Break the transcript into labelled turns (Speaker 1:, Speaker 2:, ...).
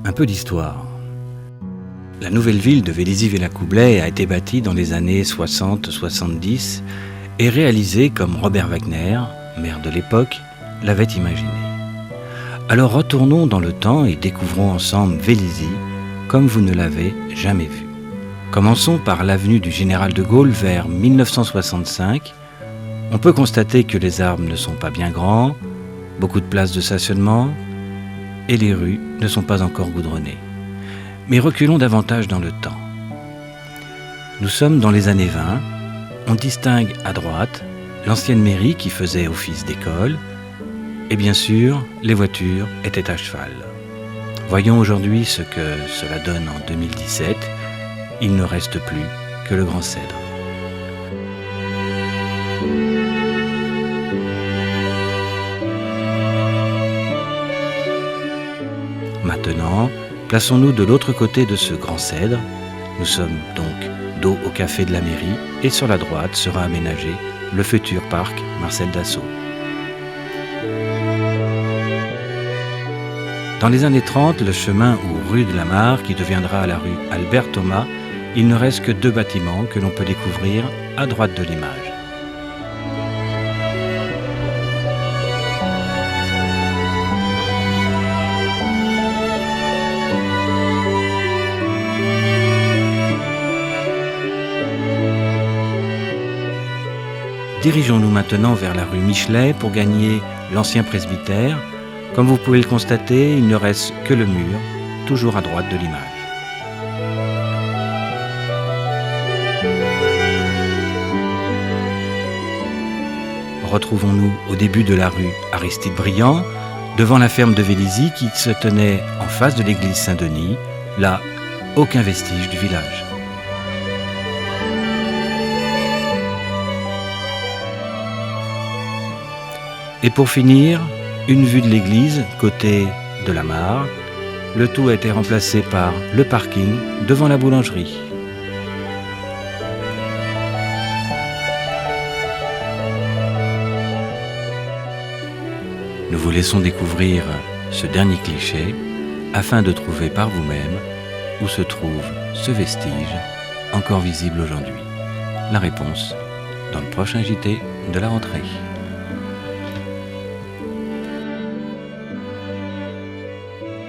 Speaker 1: Un peu d'histoire. La nouvelle ville de Vélizy-Villacoublay a été bâtie dans les années 60-70 et réalisée comme Robert Wagner, maire de l'époque, l'avait imaginé. Alors retournons dans le temps et découvrons ensemble Vélizy comme vous ne l'avez jamais vu. Commençons par l'avenue du Général de Gaulle vers 1965. On peut constater que les arbres ne sont pas bien grands, beaucoup de places de stationnement et les rues ne sont pas encore goudronnées. Mais reculons davantage dans le temps. Nous sommes dans les années 20. On distingue à droite l'ancienne mairie qui faisait office d'école et bien sûr, les voitures étaient à cheval. Voyons aujourd'hui ce que cela donne en 2017. Il ne reste plus que le Grand Cèdre. Maintenant, plaçons-nous de l'autre côté de ce Grand Cèdre. Nous sommes donc dos au café de la mairie et sur la droite sera aménagé le futur parc Marcel Dassault. Dans les années 30, le chemin ou rue de la Mare, qui deviendra la rue Albert Thomas, il ne reste que 2 bâtiments que l'on peut découvrir à droite de l'image. Dirigeons-nous maintenant vers la rue Michelet pour gagner l'ancien presbytère. Comme vous pouvez le constater, il ne reste que le mur, toujours à droite de l'image. Retrouvons-nous au début de la rue Aristide-Briand, devant la ferme de Vélizy qui se tenait en face de l'église Saint-Denis. Là, aucun vestige du village. Et pour finir, une vue de l'église, côté de la Mare. Le tout a été remplacé par le parking devant la boulangerie. Nous vous laissons découvrir ce dernier cliché afin de trouver par vous-même où se trouve ce vestige encore visible aujourd'hui. La réponse dans le prochain JT de la rentrée.